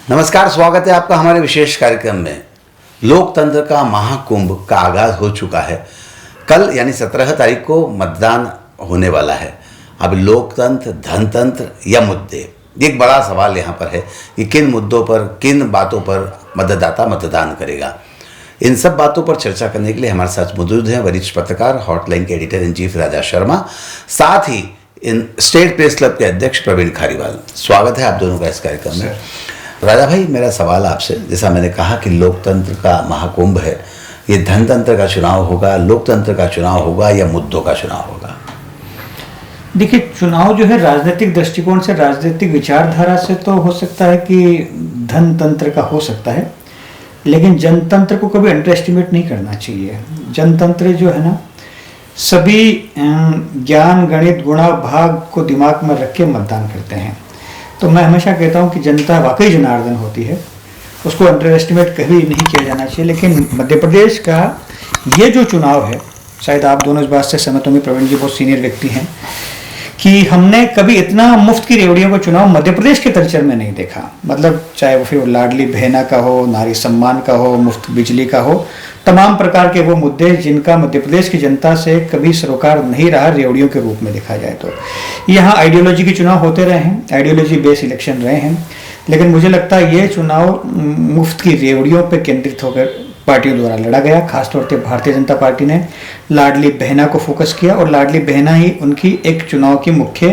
नमस्कार, स्वागत है आपका हमारे विशेष कार्यक्रम में। लोकतंत्र का महाकुंभ का आगाज हो चुका है। कल यानी 17 तारीख को मतदान होने वाला है। अब लोकतंत्र, धनतंत्र या मुद्दे, एक बड़ा सवाल यहाँ पर है कि किन मुद्दों पर, किन बातों पर मतदाता मतदान करेगा। इन सब बातों पर चर्चा करने के लिए हमारे साथ मौजूद हैं वरिष्ठ पत्रकार, हॉटलाइन के एडिटर इन चीफ राजा शर्मा, साथ ही इन स्टेट प्रेस क्लब के अध्यक्ष प्रवीण खारीवाल। स्वागत है आप दोनों का इस कार्यक्रम में। राजा भाई, मेरा सवाल आपसे, जैसा मैंने कहा कि लोकतंत्र का महाकुंभ है, ये धनतंत्र का चुनाव होगा, लोकतंत्र का चुनाव होगा या मुद्दों का चुनाव होगा? देखिए, चुनाव जो है राजनीतिक दृष्टिकोण से, राजनीतिक विचारधारा से तो हो सकता है कि धनतंत्र का हो सकता है, लेकिन जनतंत्र को कभी अंडर एस्टिमेट नहीं करना चाहिए। जनतंत्र जो है ना, सभी ज्ञान, गणित, गुणा भाग को दिमाग में रख के मतदान करते हैं। तो मैं हमेशा कहता हूं कि जनता वाकई जनार्दन होती है, उसको अंडर एस्टिमेट कभी नहीं किया जाना चाहिए। लेकिन मध्य प्रदेश का ये जो चुनाव है, शायद आप दोनों इस बात से सहमत होंगे, प्रवीण जी बहुत सीनियर व्यक्ति हैं, कि हमने कभी इतना मुफ्त की रेवड़ियों का चुनाव मध्य प्रदेश के कल्चर में नहीं देखा। मतलब चाहे वो फिर लाडली बहना का हो, नारी सम्मान का हो, मुफ्त बिजली का हो, तमाम प्रकार के वो मुद्दे जिनका मध्य प्रदेश की जनता से कभी सरोकार नहीं रहा रेवड़ियों के रूप में देखा जाए तो। यहाँ आइडियोलॉजी के चुनाव होते रहे हैं, आइडियोलॉजी बेस्ड इलेक्शन रहे हैं, लेकिन मुझे लगता है ये चुनाव मुफ्त की रेवड़ियों पर केंद्रित होकर पार्टियों द्वारा लड़ा गया। खासतौर पर भारतीय जनता पार्टी ने लाडली बहना को फोकस किया और लाडली बहना ही उनकी एक चुनाव की मुख्य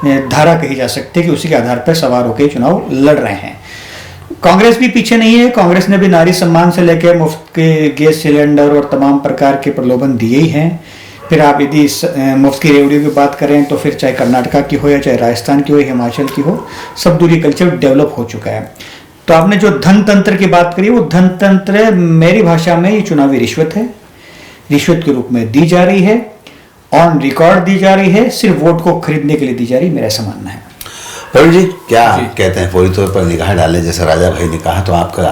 धारा कही जा सकती है कि उसी के आधार पर सवार होकर चुनाव लड़ रहे हैं। कांग्रेस भी पीछे नहीं है। कांग्रेस ने भी नारी सम्मान से लेकर मुफ्त के गैस सिलेंडर और तमाम प्रकार के प्रलोभन दिए ही हैं। फिर आप यदि मुफ्त की रेवड़ियों की बात करें तो फिर चाहे कर्नाटका की हो या चाहे राजस्थान की हो, हिमाचल की हो, सब दूरी कल्चर डेवलप हो चुका है। तो आपने जो धनतंत्र की बात करी, वो धनतंत्र मेरी भाषा में ये चुनावी रिश्वत है। रिश्वत के रूप में दी जा रही है, ऑन रिकॉर्ड दी जा रही है, सिर्फ वोट को खरीदने के लिए दी जा रही है, मेरा ऐसा मानना है। प्रवीण जी क्या कहते हैं? फौरी तौर पर निगाह डालें, जैसा राजा भाई ने कहा, तो आपका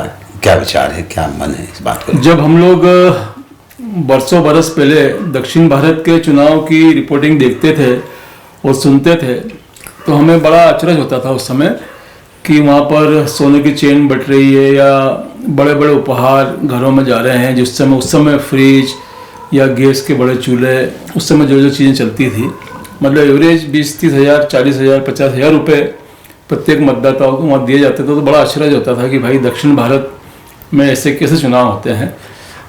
क्या विचार है, क्या मन है इस बात को? जब हम लोग बरसों बरस पहले दक्षिण भारत के चुनाव की रिपोर्टिंग देखते थे और सुनते थे तो हमें बड़ा अचरज होता था उस समय कि वहाँ पर सोने की चेन बट रही है या बड़े बड़े उपहार घरों में जा रहे हैं। उस समय फ्रिज या गैस के बड़े चूल्हे, उस समय जो चीज़ें चलती थी, मतलब एवरेज 20-30 हज़ार, 40 हज़ार, 50 हज़ार रुपये प्रत्येक मतदाताओं को वहाँ दिए जाते थे। तो बड़ा आश्चर्य होता था कि भाई दक्षिण भारत में ऐसे कैसे चुनाव होते हैं।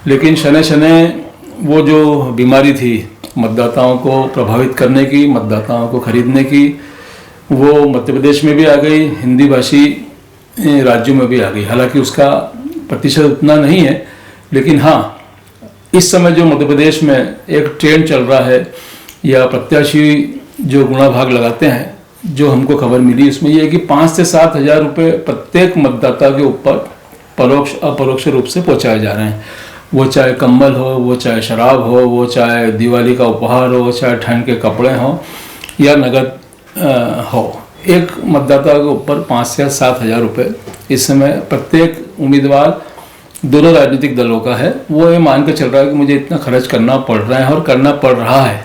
लेकिन शनै शनै वो जो बीमारी थी मतदाताओं को प्रभावित करने की, मतदाताओं को खरीदने की, वो मध्य प्रदेश में भी आ गई, हिंदी भाषी राज्यों में भी आ गई। हालांकि उसका प्रतिशत उतना नहीं है, लेकिन हाँ, इस समय जो मध्य प्रदेश में एक ट्रेंड चल रहा है या प्रत्याशी जो गुणा भाग लगाते हैं, जो हमको खबर मिली, उसमें ये है कि 5 से 7 हज़ार रुपये प्रत्येक मतदाता के ऊपर परोक्ष अपरोक्ष रूप से पहुँचाए जा रहे हैं। वो चाहे कंबल हो, वो चाहे शराब हो, वो चाहे दिवाली का उपहार हो, चाहे ठंड के कपड़े हों या नगद हो, एक मतदाता के ऊपर 5 से 7 हज़ार रुपये इस समय प्रत्येक उम्मीदवार, दोनों राजनीतिक दलों का है, वो ये मान के चल रहा है कि मुझे इतना खर्च करना पड़ रहा है और करना पड़ रहा है,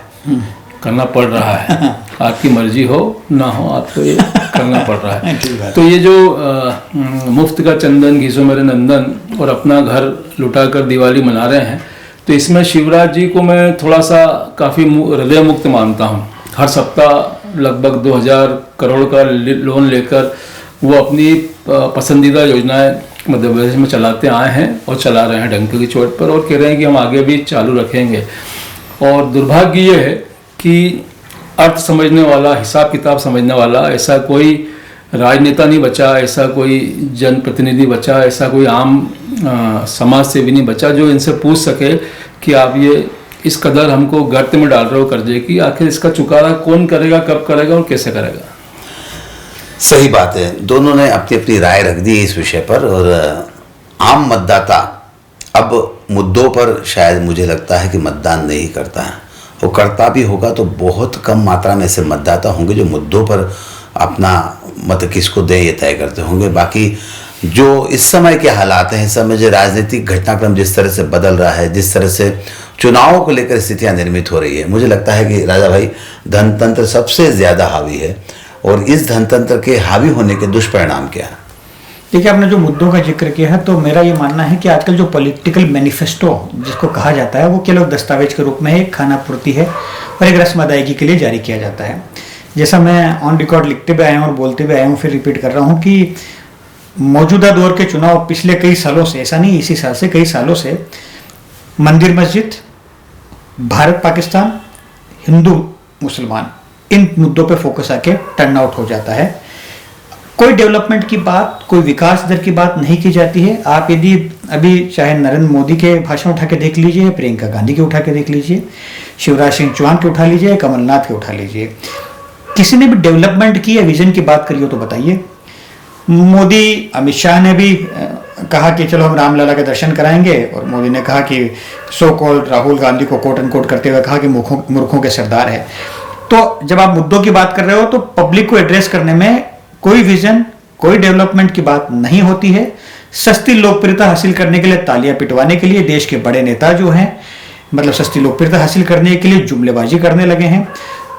करना पड़ रहा है। आपकी मर्जी हो ना हो, आपको ये करना पड़ रहा है। तो ये जो मुफ्त का चंदन घिसो मेरे नंदन और अपना घर लुटा कर दिवाली मना रहे हैं, तो इसमें शिवराज जी को मैं थोड़ा सा काफ़ी हृदय मुक्त मानता हूँ। हर सप्ताह लगभग 2000 करोड़ का लोन लेकर वो अपनी पसंदीदा योजनाएं मध्य प्रदेश में चलाते आए हैं और चला रहे हैं डंके की चोट पर, और कह रहे हैं कि हम आगे भी चालू रखेंगे। और दुर्भाग्य ये है कि अर्थ समझने वाला, हिसाब किताब समझने वाला ऐसा कोई राजनेता नहीं बचा, ऐसा कोई जनप्रतिनिधि बचा, ऐसा कोई आम समाज सेवी नहीं बचा जो इनसे पूछ सके कि आप ये इस कदर हमको गर्त में डाल रहे हो कर्जे की, आखिर इसका चुकारा कौन करेगा, कब करेगा और कैसे करेगा। सही बात है, दोनों ने अपनी अपनी राय रख दी इस विषय पर। और आम मतदाता अब मुद्दों पर शायद मुझे लगता है कि मतदान नहीं करता है, वो करता भी होगा तो बहुत कम मात्रा में ऐसे मतदाता होंगे जो मुद्दों पर अपना मत किसको दें ये तय करते होंगे। बाकी जो इस समय के हालात हैं, इस समय जो राजनीतिक घटनाक्रम जिस तरह से बदल रहा है, जिस तरह से चुनावों को लेकर स्थितियां निर्मित हो रही है, मुझे लगता है कि राजा भाई धनतंत्र सबसे ज़्यादा हावी है। और इस धनतंत्र के हावी होने के दुष्परिणाम क्या है? देखिए, आपने जो मुद्दों का जिक्र किया है, तो मेरा ये मानना है कि आजकल जो पॉलिटिकल मैनिफेस्टो जिसको कहा जाता है, वो केवल दस्तावेज के रूप में एक खाना पूर्ति है और एक रस्म अदायगी के लिए जारी किया जाता है। जैसा मैं ऑन रिकॉर्ड लिखते भी आया हूँ और बोलते भी आया हूँ, फिर रिपीट कर रहा हूँ कि मौजूदा दौर के चुनाव पिछले कई सालों से, ऐसा नहीं इसी साल से, कई सालों से मंदिर मस्जिद, भारत पाकिस्तान, हिंदू मुसलमान, इन मुद्दों पे फोकस आके टर्न आउट हो जाता है। कोई डेवलपमेंट की बात, कोई विकास दर की बात नहीं की जाती है। आप यदि अभी चाहे नरेंद्र मोदी के भाषण उठा के देख लीजिए, प्रियंका गांधी के उठा के देख लीजिए, शिवराज सिंह चौहान के उठा लीजिए, कमलनाथ के उठा लीजिए, किसी ने भी डेवलपमेंट की या विजन की बात करी हो तो बताइए। मोदी, अमित शाह ने भी कहा कि चलो हम रामलला के दर्शन कराएंगे, और मोदी ने कहा कि सो कॉल्ड राहुल गांधी को कोट एंड कोट करते हुए कहा कि मूर्खों के सरदार है। तो जब आप मुद्दों की बात कर रहे हो तो पब्लिक को एड्रेस करने में कोई विजन, कोई डेवलपमेंट की बात नहीं होती है। सस्ती लोकप्रियता हासिल करने के लिए, तालियां पिटवाने के लिए देश के बड़े नेता जो हैं, मतलब सस्ती लोकप्रियता हासिल करने के लिए जुमलेबाजी करने लगे हैं,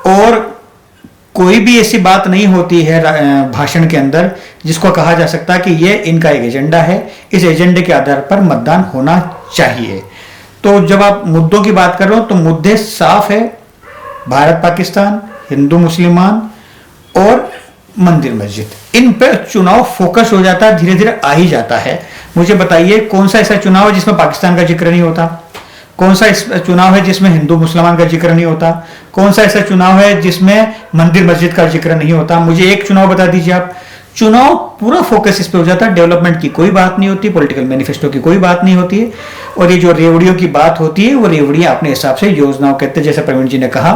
और कोई भी ऐसी बात नहीं होती है भाषण के अंदर जिसको कहा जा सकता है कि ये इनका एक एजेंडा है, इस एजेंडे के आधार पर मतदान होना चाहिए। तो जब आप मुद्दों की बात कर रहे हो तो मुद्दे साफ है, भारत पाकिस्तान, हिंदू मुसलमान और मंदिर मस्जिद, इन पर चुनाव फोकस हो जाता है, धीरे धीरे आ ही जाता है। मुझे बताइए कौन सा ऐसा चुनाव है जिसमें पाकिस्तान का जिक्र नहीं होता? कौन सा चुनाव है जिसमें हिंदू मुसलमान का जिक्र नहीं होता? कौन सा ऐसा चुनाव है जिसमें मंदिर मस्जिद का जिक्र नहीं होता? मुझे एक चुनाव बता दीजिए आप। चुनाव पूरा फोकस इस पे हो जाता है, डेवलपमेंट की कोई बात नहीं होती, पॉलिटिकल मैनिफेस्टो की कोई बात नहीं होती है, और ये जो रेवड़ियों की बात होती है वो रेवड़ियां अपने हिसाब से योजनाओं कहते हैं। जैसे प्रवीण जी ने कहा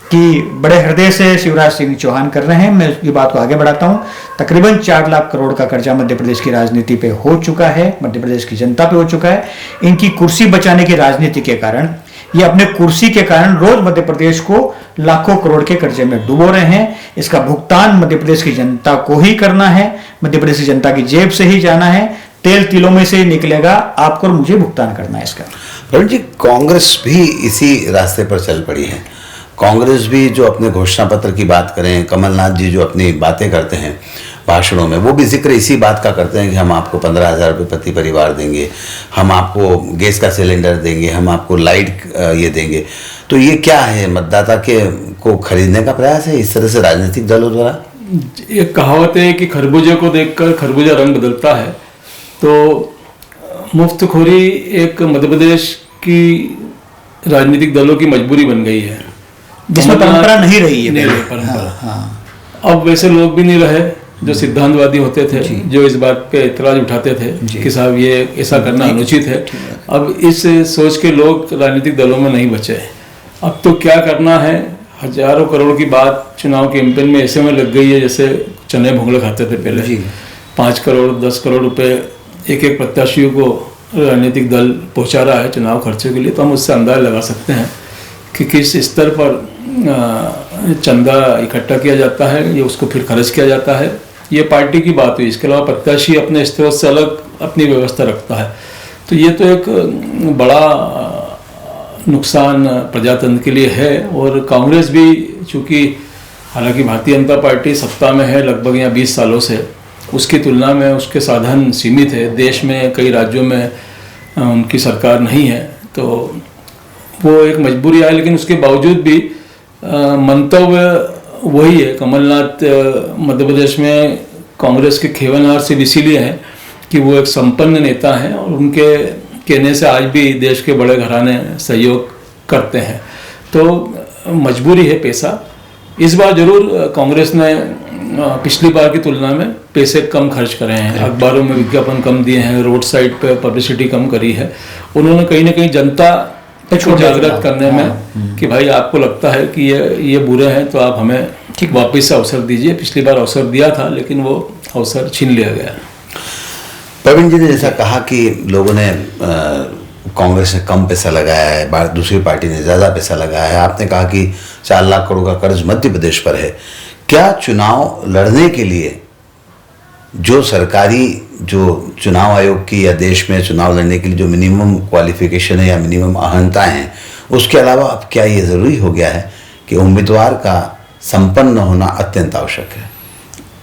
कि बड़े हृदय से शिवराज सिंह चौहान कर रहे हैं, मैं इसकी बात को आगे बढ़ाता हूं। तकरीबन 4 लाख करोड़ का कर्जा मध्य प्रदेश की राजनीति पे हो चुका है, मध्य प्रदेश की जनता पे हो चुका है। इनकी कुर्सी बचाने की राजनीति के कारण, ये अपने कुर्सी के कारण रोज मध्य प्रदेश को लाखों करोड़ के कर्जे में डुबो रहे हैं। इसका भुगतान मध्य प्रदेश की जनता को ही करना है, मध्य प्रदेश की जनता की जेब से ही जाना है, तेल तिलों में से ही निकलेगा, आपको और मुझे भुगतान करना है इसका। प्रवीण जी, कांग्रेस भी इसी रास्ते पर चल पड़ी है। कांग्रेस भी जो अपने घोषणा पत्र की बात करें, कमलनाथ जी जो अपनी बातें करते हैं भाषणों में, वो भी जिक्र इसी बात का करते हैं कि हम आपको 15,000 रुपये प्रति परिवार देंगे, हम आपको गैस का सिलेंडर देंगे, हम आपको लाइट ये देंगे। तो ये क्या है, मतदाता के को खरीदने का प्रयास है इस तरह से राजनीतिक दलों द्वारा? एक कहावत है कि खरबूजे को देखकर खरबूजा रंग बदलता है। तो मुफ्तखोरी एक मध्य प्रदेश की राजनीतिक दलों की मजबूरी बन गई है, जिसमें परंपरा नहीं रही है। नहीं रही परंपरा। हाँ। अब वैसे लोग भी नहीं रहे जो सिद्धांतवादी होते थे, जो इस बात पे इतराज उठाते थे कि साहब ये ऐसा करना अनुचित है। अब इस सोच के लोग राजनीतिक दलों में नहीं बचे। अब तो क्या करना है, हजारों करोड़ की बात चुनाव कैंपेन में ऐसे में लग गई है जैसे चने भुंगले खाते थे पहले। 5 करोड़ 10 करोड़ रुपए एक एक प्रत्याशियों को राजनीतिक दल पहुंचा रहा है चुनाव खर्चे के लिए। तो हम उससे अंदाजा लगा सकते हैं कि किस स्तर पर चंदा इकट्ठा किया जाता है, ये उसको फिर खर्च किया जाता है। ये पार्टी की बात हुई। इसके अलावा प्रत्याशी अपने स्तर से अलग अपनी व्यवस्था रखता है। तो ये तो एक बड़ा नुकसान प्रजातंत्र के लिए है। और कांग्रेस भी, चूँकि हालांकि भारतीय जनता पार्टी सत्ता में है लगभग यहाँ 20 सालों से, उसकी तुलना में उसके साधन सीमित है। देश में कई राज्यों में उनकी सरकार नहीं है, तो वो एक मजबूरी है। लेकिन उसके बावजूद भी मंतव्य वही है। कमलनाथ मध्य प्रदेश में कांग्रेस के खेवनहार सिर्फ इसीलिए हैं कि वो एक संपन्न नेता हैं और उनके कहने से आज भी देश के बड़े घराने सहयोग करते हैं। तो मजबूरी है पैसा। इस बार जरूर कांग्रेस ने पिछली बार की तुलना में पैसे कम खर्च करे हैं, अखबारों में विज्ञापन कम दिए हैं, रोड साइड पे पब्लिसिटी कम करी है। उन्होंने कहीं ना कहीं जनता को जागृत करने में कि भाई आपको लगता है कि ये बुरे हैं तो आप हमें ठीक वापस से अवसर दीजिए। पिछली बार अवसर दिया था लेकिन वो अवसर छीन लिया गया। प्रवीण जी ने जैसा कहा कि लोगों ने कांग्रेस ने कम पैसा लगाया है, दूसरी पार्टी ने ज़्यादा पैसा लगाया है। आपने कहा कि 4 लाख करोड़ का कर्ज मध्य प्रदेश पर है। क्या चुनाव लड़ने के लिए जो सरकारी, जो चुनाव आयोग की या देश में चुनाव लड़ने के लिए जो मिनिमम क्वालिफिकेशन है या मिनिमम अहंताएं हैं, उसके अलावा अब क्या ये ज़रूरी हो गया है कि उम्मीदवार का संपन्न होना अत्यंत आवश्यक है?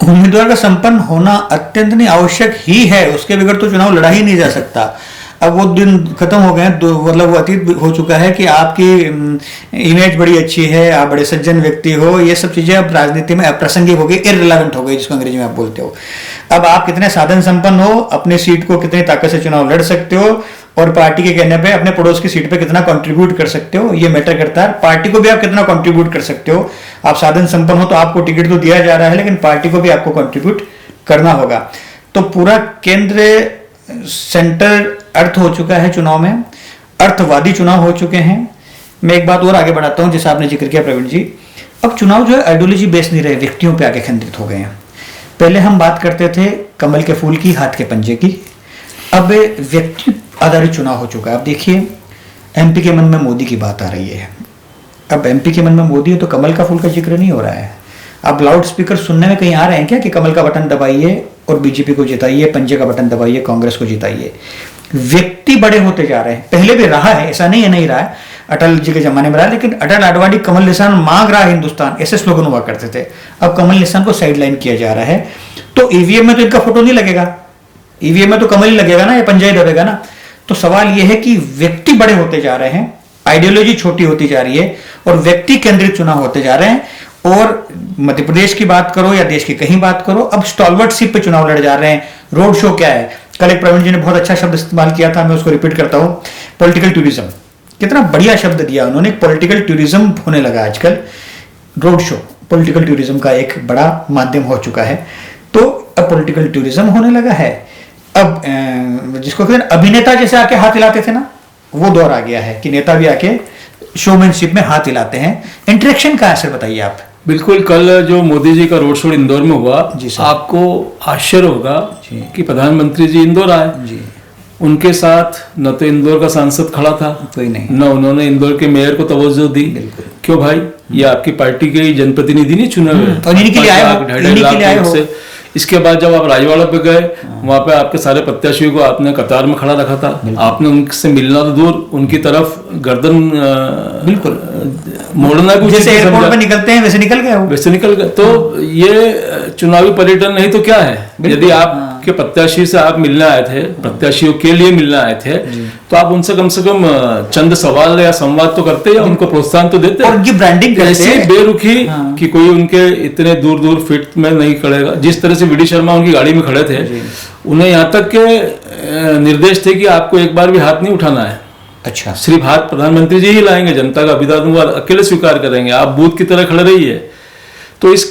उम्मीदवार का संपन्न होना अत्यंत नहीं आवश्यक ही है, उसके बगैर तो चुनाव लड़ा ही नहीं जा सकता। अब वो दिन खत्म हो गए हैं, मतलब वो अतीत हो चुका है कि आपकी इमेज बड़ी अच्छी है, आप बड़े सज्जन व्यक्ति हो, ये सब चीजें अब राजनीति में अप्रासंगिक हो गई, इररिलेवेंट हो गई, जिसको अंग्रेजी में आप बोलते हो। अब आप कितने साधन संपन्न हो, अपनी सीट को कितनी ताकत से चुनाव लड़ सकते हो, और पार्टी के कहने पे अपने पड़ोस की सीट पे कितना कंट्रीब्यूट कर सकते हो, ये मैटर करता है। पार्टी को भी आप कितना कंट्रीब्यूट कर सकते हो। आप साधन संपन्न हो तो आपको टिकट तो दिया जा रहा है, लेकिन पार्टी को भी आपको कंट्रीब्यूट करना होगा। तो पूरा केंद्र सेंटर अर्थ हो चुका है चुनाव में, अर्थवादी चुनाव हो चुके हैं। मैं एक बात और आगे बढ़ाता हूं, जैसा आपने जिक्र किया प्रवीण जी, अब चुनाव जो है आइडियोलॉजी बेस नहीं रहे, व्यक्तियों पे आगे केंद्रित हो गए हैं। पहले हम बात करते थे कमल के फूल की, हाथ के पंजे की, अब व्यक्ति आधारित चुनाव हो चुका है। अब देखिए एमपी के मन में मोदी की बात आ रही है। अब एमपी के मन में मोदी है तो कमल का फूल का जिक्र नहीं हो रहा है। अब लाउड स्पीकर सुनने में कहीं आ रहे हैं क्या कि कमल का बटन दबाइए और बीजेपी को जिताइए, पंजे का बटन दबाइए, कांग्रेस को जिताइए। व्यक्ति बड़े होते जा रहे हैं, पहले भी रहा है, ऐसा नहीं है नहीं रहा है, अटल जी के जमाने में रहा, लेकिन अटल आडवाणी कमल निशान मांग रहा है हिंदुस्तान, ऐसे स्लोगन हुआ करते थे। अब कमल निशान को साइडलाइन किया जा रहा है, तो ईवीएम में तो इनका फोटो नहीं लगेगा, ईवीएम में तो कमल ही लगेगा ना, ये पंजा ही दबेगा ना। तो सवाल यह है कि व्यक्ति बड़े होते जा रहे हैं, आइडियोलॉजी छोटी होती जा रही है और व्यक्ति केंद्रित चुनाव होते जा रहे हैं। और मध्य प्रदेश की बात करो या देश की कहीं बात करो, अब स्टॉलवर्डशिप पे चुनाव लड़ जा रहे हैं। रोड शो क्या है, कल एक प्रवीण जी ने बहुत अच्छा शब्द इस्तेमाल किया था, मैं उसको रिपीट करता हूं, पॉलिटिकल टूरिज्म। कितना बढ़िया शब्द दिया उन्होंने, पॉलिटिकल टूरिज्म होने लगा आजकल। रोड शो पॉलिटिकल टूरिज्म का एक बड़ा माध्यम हो चुका है। तो अब पॉलिटिकल टूरिज्म होने लगा है। अब जिसको कहते हैं अभिनेता जैसे आके हाथ हिलाते थे ना, वो दौर आ गया है कि नेता भी आके शोमैनशिप में हाथ हिलाते हैं। इंटरेक्शन का असर बताइए आप। बिल्कुल, कल जो मोदी जी का रोड शो इंदौर में हुआ, जी सर। आपको आश्चर्य होगा कि प्रधानमंत्री जी इंदौर आए। जी, उनके साथ न तो इंदौर का सांसद खड़ा था, कोई नहीं, न उन्होंने इंदौर के मेयर को तवज्जो दी। बिल्कुल। क्यों भाई, ये आपकी पार्टी के जनप्रतिनिधि नहीं चुने हुए, और इन्हीं के लिए आए हो, 2.5 लाख वोट से। इसके बाद जब आप राजवाड़ा पे गए, वहां पे आपके सारे प्रत्याशियों को आपने कतार में खड़ा रखा था, आपने उनसे मिलना तो दूर, उनकी तरफ गर्दन बिल्कुल मोड़ना भी जैसे उचित नहीं एयरपोर्ट समझा। पे निकलते हैं वैसे निकल गए वो। वैसे निकल गए। तो ये चुनावी पर्यटन नहीं तो क्या है। यदि आपके प्रत्याशी से आप मिलने आए थे, प्रत्याशियों के लिए मिलने आए थे, तो आप उनसे कम से कम चंद सवाल या संवाद तो करते या उनको प्रोत्साहन तो देते। और ये ब्रांडिंग करते ऐसी हैं। बेरुखी कि कोई उनके इतने दूर दूर फीट में नहीं खड़ेगा। जिस तरह से वीडी शर्मा उनकी गाड़ी में खड़े थे, उन्हें यहाँ तक के निर्देश थे कि आपको एक बार भी हाथ नहीं उठाना है। अच्छा, सिर्फ हाथ प्रधानमंत्री जी ही लाएंगे, जनता का अभिवादन वो अकेले स्वीकार करेंगे, आप बूथ की तरह खड़े रहिए। तो इस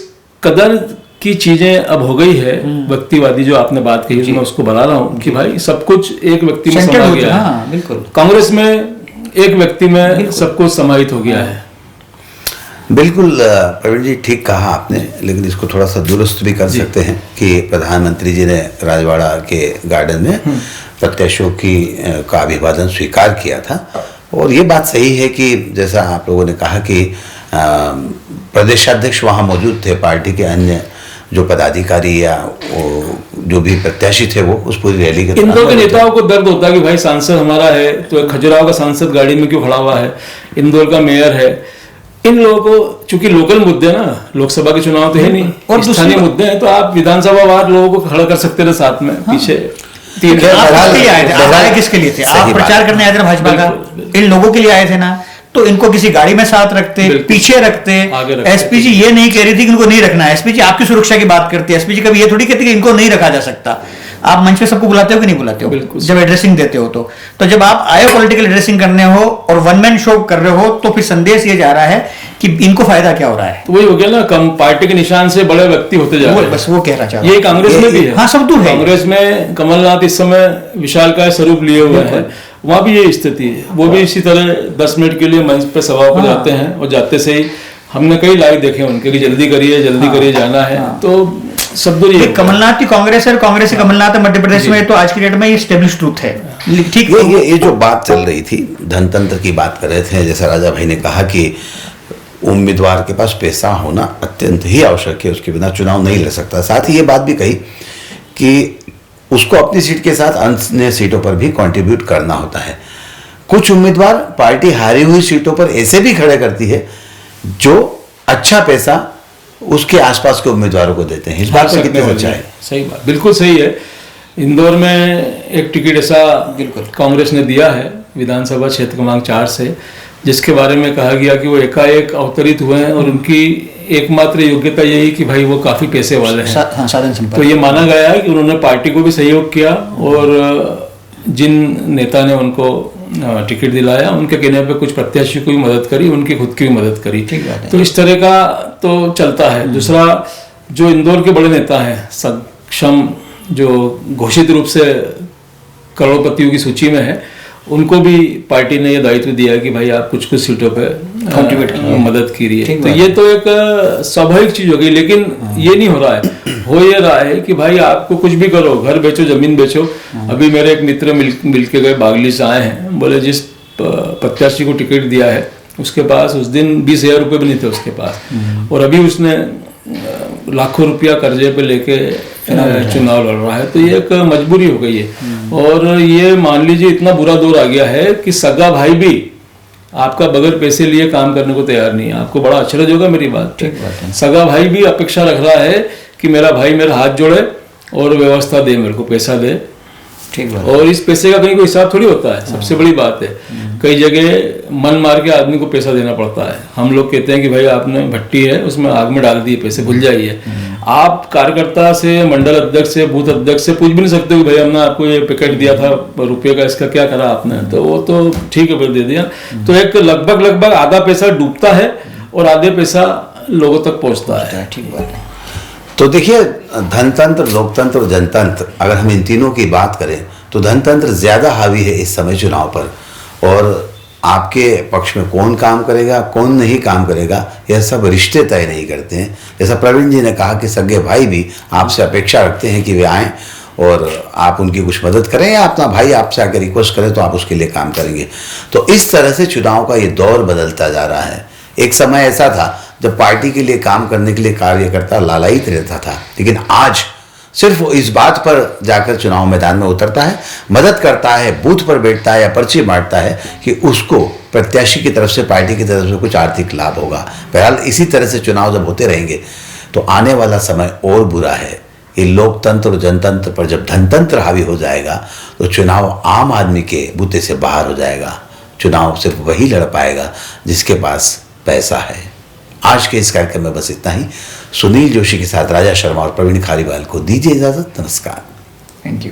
कदर की चीजें अब हो गई है। व्यक्तिवादी जो आपने बात कही, मैं उसको बता रहा हूँ कि भाई सब कुछ एक व्यक्ति में समा गया है। हाँ, बिल्कुल। कांग्रेस में एक व्यक्ति में सब कुछ समाहित हो गया है। बिल्कुल प्रवीण जी, ठीक कहा आपने, लेकिन इसको थोड़ा सा दुरुस्त भी कर सकते हैं कि प्रधानमंत्री जी ने राजवाड़ा के गार्डन में प्रत्याशियों का अभिवादन स्वीकार किया था। और ये बात सही है कि जैसा आप लोगों ने कहा कि प्रदेशाध्यक्ष वहाँ मौजूद थे, पार्टी के अन्य जो पदाधिकारी या जो भी प्रत्याशी थे वो उस पूरी रैली के इंदौर के नेताओं को दर्द होता है कि भाई सांसद हमारा है तो खजुराहो का सांसद गाड़ी में क्यों खड़ा हुआ है, इंदौर का मेयर है। इन लोगों को चूंकि लोकल मुद्दे ना, लोकसभा के चुनाव तो है नहीं और स्थानीय मुद्दे हैं, तो आप विधानसभा वार लोगों को खड़ा कर सकते थे साथ में। पीछे आए किसके लिए थे? आप प्रचार करने आए थे ना भाजपा का, इन लोगों के लिए आए थे ना, तो इनको किसी गाड़ी में साथ रखते, पीछे रखते। एसपीजी ये नहीं कह रही थी कि इनको नहीं रखना है, एसपीजी आपकी सुरक्षा की बात करती है। एसपीजी कभी ये थोड़ी कहती कि इनको नहीं रखा जा सकता। आप मंच पे सबको बुलाते हो कि नहीं बुलाते हो जब एड्रेसिंग देते हो? तो जब आप आए हो पॉलिटिकल एड्रेसिंग करने हो और वन मैन शो कर रहे हो, तो फिर संदेश ये जा रहा है कि इनको फायदा क्या हो रहा है। तो वही हो गया ना, कम पार्टी के निशान से बड़े व्यक्ति होते जा रहे हैं। बस वो कहना चाह रहा हूं। ये कांग्रेस में भी है। हाँ, सब तो है। कांग्रेस में कमलनाथ इस समय विशालकाय स्वरूप लिए हुए हैं, वहां भी ये स्थिति है। वो भी इसी तरह 10 मिनट के लिए मंच पे सभा पर जाते हैं और जाते से ही हमने कई लाइव देखे उनके कि जल्दी करिए जाना है। तो सब ये कमलनाथ की कांग्रेस है, कांग्रेस की कमलनाथ है मध्य प्रदेश में, तो आज की डेट में ये स्टेब्लिश ट्रूथ है। ठीक, ये जो बात चल रही थी, धनतंत्र की बात कर रहे थे, जैसा राजा भाई ने कहा कि उम्मीदवार के पास पैसा होना अत्यंत ही आवश्यक है, उसके बिना चुनाव नहीं लड़ सकता। साथ ही ये बात भी कही कि उसको अपनी सीट के साथ अन्य सीटों पर भी कंट्रीब्यूट करना होता है। कुछ उम्मीदवार पार्टी हारी हुई सीटों पर ऐसे भी खड़े करती है जो अच्छा पैसा उसके आसपास के उम्मीदवारों को देते हैं। इस बात पर कितने सच्चा है? सही बात, बिल्कुल सही है। इंदौर में एक टिकट ऐसा बिल्कुल कांग्रेस ने दिया है विधानसभा क्षेत्र क्रमांक 4 से, जिसके बारे में कहा गया कि वो एकाएक अवतरित हुए हैं और उनकी एकमात्र योग्यता यही कि भाई वो काफी पैसे वाले हैं। हाँ, साधन संपन्न। तो ये माना गया है कि उन्होंने पार्टी को भी सहयोग किया और जिन नेता ने उनको टिकट दिलाया उनके कहने पे कुछ प्रत्याशी को भी मदद करी, उनकी खुद की भी मदद करी। ठीक बात है। तो इस तरह का तो चलता है। दूसरा, जो इंदौर के बड़े नेता हैं सक्षम, जो घोषित रूप से करोड़पतियों की सूची में है, उनको भी पार्टी ने ये दायित्व दिया है कि भाई आप कुछ कुछ सीटों पे कंट्रीब्यूट मदद कीजिए। ठीक तो बात ये तो एक स्वाभाविक चीज हो गई, लेकिन ये नहीं हो रहा है। हो ये रहा है कि भाई आपको कुछ भी करो, घर बेचो, जमीन बेचो। अभी मेरे एक मित्र मिल के गए, बागली से आए हैं, बोले जिस प्रत्याशी को टिकट दिया है उसके पास उस दिन 20,000 रुपये भी नहीं थे उसके पास, और अभी उसने लाखों रुपया कर्जे पे लेके चुनाव लड़ रहा है। तो ये एक मजबूरी हो गई है। और ये मान लीजिए इतना बुरा दौर आ गया है कि सगा भाई भी आपका बगैर पैसे लिए काम करने को तैयार नहीं है। आपको बड़ा अचरज होगा मेरी बात पे। सगा भाई भी अपेक्षा रख रहा है कि मेरा भाई मेरा हाथ जोड़े और व्यवस्था दे, मेरे को पैसा दे। ठीक बात। और इस पैसे का कहीं कोई हिसाब थोड़ी होता है। सबसे बड़ी बात है, कई जगह मन मार के आदमी को पैसा देना पड़ता है। हम लोग कहते हैं कि भाई आपने भट्टी है उसमें आग में डाल दिए पैसे, भूल जाइए। आप कार्यकर्ता से, मंडल अध्यक्ष से, बूथ अध्यक्ष से पूछ भी नहीं सकते कि भाई हमने आपको ये पैकेट दिया था रुपये का, इसका क्या करा आपने? तो वो तो ठीक है, फिर दे दिया। तो एक लगभग आधा पैसा डूबता है और आधे पैसा लोगों तक पहुंचता है। ठीक बात है। तो देखिए, धनतंत्र, लोकतंत्र और जनतंत्र, अगर हम इन तीनों की बात करें तो धनतंत्र ज़्यादा हावी है इस समय चुनाव पर। और आपके पक्ष में कौन काम करेगा, कौन नहीं काम करेगा, यह सब रिश्ते तय नहीं करते हैं। जैसा प्रवीण जी ने कहा कि सगे भाई भी आपसे अपेक्षा रखते हैं कि वे आएँ और आप उनकी कुछ मदद करें, या अपना भाई आपसे आकर रिक्वेस्ट करें तो आप उसके लिए काम करेंगे। तो इस तरह से चुनाव का ये दौर बदलता जा रहा है। एक समय ऐसा था जब पार्टी के लिए काम करने के लिए कार्यकर्ता लालायित रहता था, लेकिन आज सिर्फ वो इस बात पर जाकर चुनाव मैदान में उतरता है, मदद करता है, बूथ पर बैठता है या पर्ची बांटता है कि उसको प्रत्याशी की तरफ से, पार्टी की तरफ से कुछ आर्थिक लाभ होगा। बहरहाल इसी तरह से चुनाव जब होते रहेंगे तो आने वाला समय और बुरा है। ये लोकतंत्र और जनतंत्र पर जब धनतंत्र हावी हो जाएगा तो चुनाव आम आदमी के बूते से बाहर हो जाएगा। चुनाव सिर्फ वही लड़ पाएगा जिसके पास पैसा है। आज के इस कार्यक्रम में बस इतना ही। सुनील जोशी के साथ राजा शर्मा और प्रवीण खारीवाल को दीजिए इजाजत। नमस्कार। Thank you.